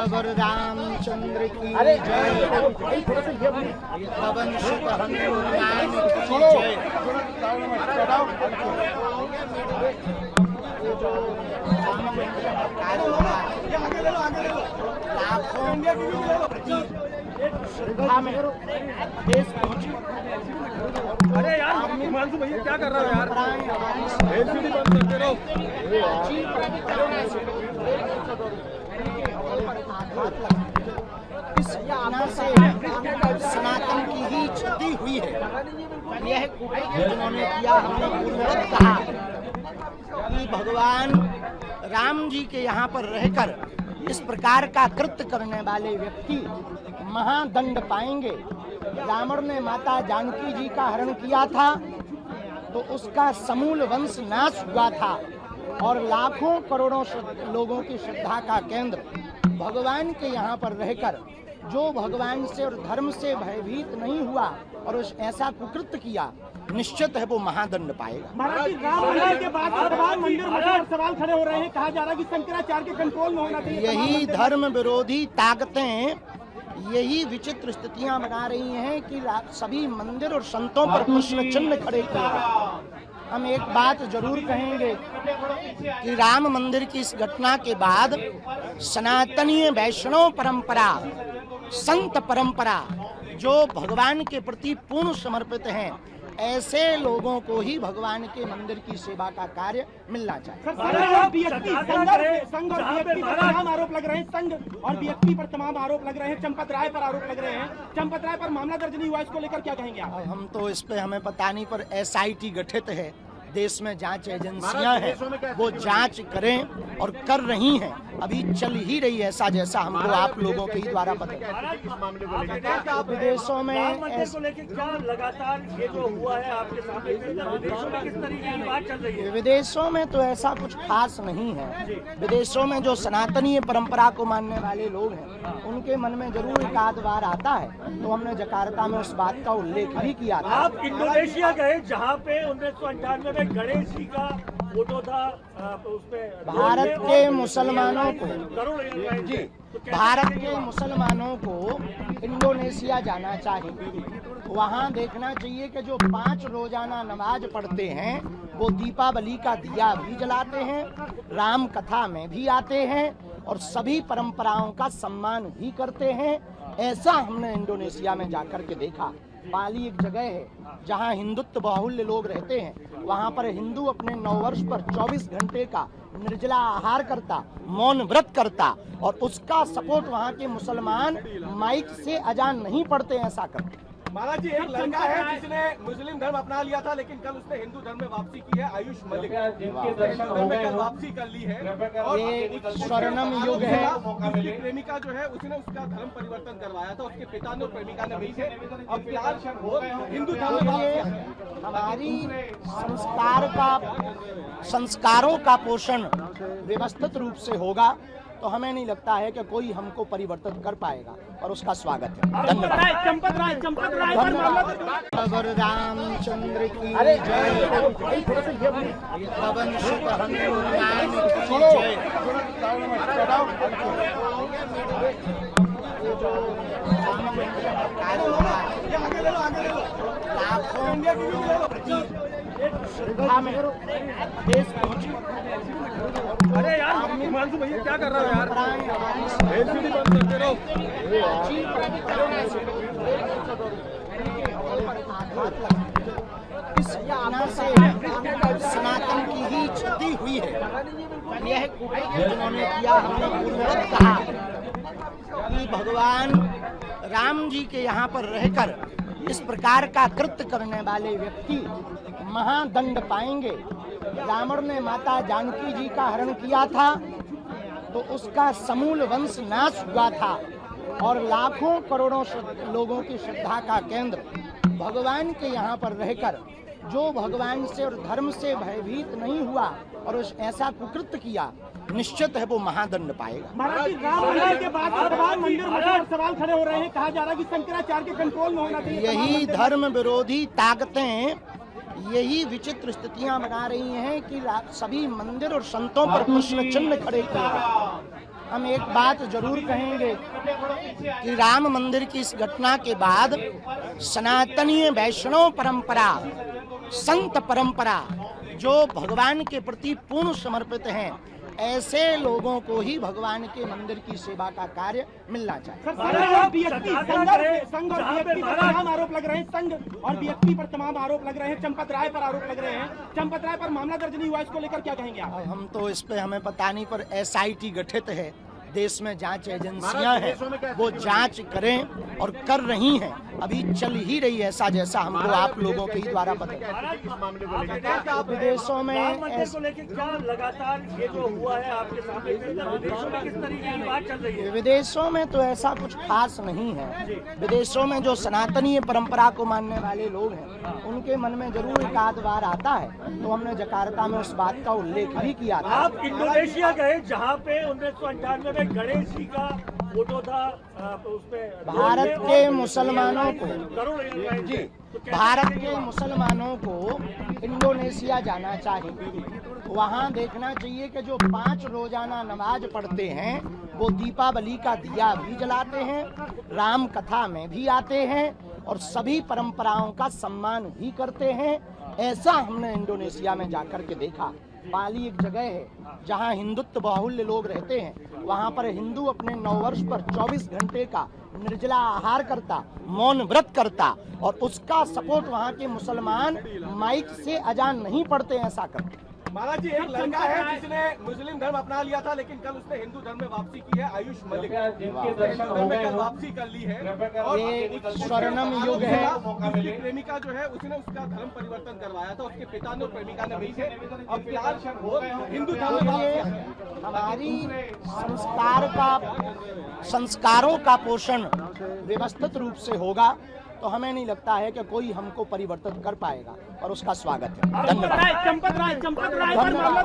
गुरु रामचंद्र की जय। पवन सुत हनुमान की जय। लाखों श्रद्धा में देश पहुंची। अरे यार हिमांशु भैया क्या कर रहे हो यार? एलसीडी बंद करते रहो। इस घटना से सनातन की ही क्षति हुई है। यह जिन्होंने किया, हमने पूर्ववत कहा कि भगवान राम जी के यहाँ पर रहकर इस प्रकार का कृत्य करने वाले व्यक्ति महादंड पाएंगे। रावण ने माता जानकी जी का हरण किया था तो उसका समूल वंश नाश हुआ था और लाखों करोड़ों लोगों की श्रद्धा का केंद्र भगवान के यहाँ पर रहकर जो भगवान से और धर्म से भयभीत नहीं हुआ और उस ऐसा कुकृत्य किया, निश्चित है वो महादंड पाएगा। महाराज जी, राम मंदिर के बाद भगवान मंदिर में सवाल खड़े हो रहे हैं। कहा जा रहा है कि शंकराचार्य के कंट्रोल में होना चाहिए। यही धर्म विरोधी ताकतें यही विचित्र स्थितियां बना रही हैं कि सभी मंदिर और संतों पर प्रश्न चिन्ह खड़े किए। हम एक बात जरूर कहेंगे कि राम मंदिर की इस घटना के बाद सनातनीय वैष्णव परंपरा, संत परंपरा जो भगवान के प्रति पूर्ण समर्पित हैं, ऐसे लोगों को ही भगवान के मंदिर की सेवा का कार्य मिलना चाहिए। संघ और बीएसपी पर तमाम आरोप लग रहे हैं। संघ और बीएसपी पर तमाम आरोप लग रहे हैं। चंपत राय पर आरोप लग रहे हैं। चंपत राय पर मामला दर्ज नहीं हुआ, इसको लेकर क्या कहेंगे आप? हम तो इस पे हमें पता नहीं, पर एसआईटी गठित है, देश में जांच एजेंसियां हैं, वो जांच करें और कर रही हैं। अभी चल ही रही है ऐसा, जैसा हमको आप लोगों के ही द्वारा पता। विदेशों में लगातार ये जो हुआ है आपके सामने, विदेशों में किस तरीके की बात चल रही है? विदेशों में तो ऐसा कुछ खास नहीं है। विदेशों में जो सनातनीय परंपरा को मानने वाले लोग हैं, उनके मन में जरूर एक आध बार आता है। तो हमने जकार्ता में उस बात का उल्लेख भी किया था। आप इंडोनेशिया गए जहाँ पे 1998 में गणेश जी का फोटो था, उसमें भारत के मुसलमानों को जी, भारत के मुसलमानों को इंडोनेशिया जाना चाहिए। वहाँ देखना चाहिए कि जो 5 रोजाना नमाज पढ़ते हैं वो दीपावली का दिया भी जलाते हैं, राम कथा में भी आते हैं और सभी परंपराओं का सम्मान भी करते हैं। ऐसा हमने इंडोनेशिया में जाकर के देखा। बाली एक जगह है जहाँ हिंदुत्व बाहुल्य लोग रहते हैं। वहाँ पर हिंदू अपने नववर्ष पर 24 घंटे का निर्जला आहार करता, मौन व्रत करता और उसका सपोर्ट वहाँ के मुसलमान माइक से अजान नहीं पढ़ते, ऐसा करते। महाराज जी, एक लड़का है जिसने मुस्लिम धर्म अपना लिया था, लेकिन कल उसने हिंदू धर्म में वापसी की है। आयुष मलिक हिंदू धर्म में कल वापसी कर ली है और ये स्वर्णम युग है। उसकी प्रेमिका जो है उसने उसका धर्म परिवर्तन करवाया था। उसके पिता ने और प्रेमिका ने मिलकर अब प्यार हो हिंदू धर्म में वापसी। हमारी संस्कारों का पोषण व्यवस्थित रूप से होगा तो हमें नहीं लगता है कि कोई हमको परिवर्तित कर पाएगा और उसका स्वागत है। धन्यवाद। चंपत राय पर मामला गुरु रामचंद्र की जय। पवन सुत हनुमान की जय। लाखों श्रद्धा में देश पहुंची। अरे यार हिमांशु भैया क्या कर रहे हो यार? एलसीडी बंद करते रहो। इस घटना से सनातन की ही क्षति हुई है। यह जिन्होंने किया, हमने पूर्ववत कहा कि भगवान राम जी के यहाँ पर रहकर इस प्रकार का कृत्य करने वाले व्यक्ति महादंड पाएंगे। रावण ने माता जानकी जी का हरण किया था तो उसका समूल वंश नाश हुआ था और लाखों करोड़ों लोगों की श्रद्धा का केंद्र भगवान के यहाँ पर रहकर जो भगवान से और धर्म से भयभीत नहीं हुआ और उस ऐसा कुकृत्य किया, निश्चित है वो महादंड पाएगा। महाराज जी, राम मंदिर के बाद भगवान मंदिर में सवाल खड़े हो रहे हैं। कहा जा रहा है कि शंकराचार्य के कंट्रोल में होना चाहिए। यही धर्म विरोधी ताकतें यही विचित्र स्थितियां बना रही हैं कि सभी मंदिर और संतों पर प्रश्न चिन्ह खड़े किए। हम एक बात जरूर कहेंगे कि राम मंदिर की इस घटना के बाद सनातनीय वैष्णव परंपरा, संत परंपरा जो भगवान के प्रति पूर्ण समर्पित हैं, ऐसे लोगों को ही भगवान के मंदिर की सेवा का कार्य मिलना चाहिए। संघ और बीएसपी पर तमाम आरोप लग रहे हैं। संघ और बीएसपी पर तमाम आरोप लग रहे हैं। चंपत राय पर आरोप लग रहे हैं। चंपत राय पर मामला दर्ज नहीं हुआ, इसको लेकर क्या कहेंगे आप? हम तो इस पे हमें पता नहीं, पर SIT गठित है, देश में जांच एजेंसियां हैं, वो जांच करें और कर रही हैं, अभी चल ही रही है ऐसा, जैसा हमको आप लोगों के ही द्वारा पता। विदेशों में को लेकर क्या लगातार ये जो हुआ है आपके सामने, विदेशों में किस तरीके की बात चल रही है? विदेशों में तो ऐसा कुछ खास नहीं है। विदेशों में जो सनातनीय परंपरा को मानने वाले लोग हैं, उनके मन में जरूर एक आध बार आता है, तो हमने जकार्ता में उस बात का उल्लेख भी किया था। आप इंडोनेशिया गए जहां पे 1998 में गणेश जी का फोटो था, उसमें भारत के मुसलमानों को जी भारत के मुसलमानों को इंडोनेशिया जाना चाहिए। वहाँ देखना चाहिए कि जो 5 रोजाना नमाज पढ़ते हैं, वो दीपावली का दिया भी जलाते हैं, राम कथा में भी आते हैं और सभी परंपराओं का सम्मान भी करते हैं। ऐसा हमने इंडोनेशिया में जाकर के देखा। बाली एक जगह है जहाँ हिंदुत्व बाहुल्य लोग रहते हैं, वहाँ पर हिंदू अपने नववर्ष पर 24 घंटे का निर्जला आहार करता, मौन व्रत करता, और उसका सपोर्ट वहाँ के मुसलमान माइक से अजान नहीं पढ़ते, ऐसा करते। महाराज जी, एक लड़का है जिसने मुस्लिम धर्म अपना लिया था, लेकिन कल उसने हिंदू धर्म में वापसी की है, आयुष मलिक। हिंदू धर्म में कल वापसी कर ली है और ये एक स्वर्णिम युग है। उसकी प्रेमिका जो है, उसने उसका धर्म परिवर्तन करवाया था, उसके पिता ने और प्रेमिका ने मिलकर अब प्यार वो हिंदू धर्म में वापसी। हमारी संस्कारों का पोषण व्यवस्थित रूप से होगा तो हमें नहीं लगता है कि कोई हमको परिवर्तित कर पाएगा, और उसका स्वागत है। धन्यवाद। चंपत राय पर मामला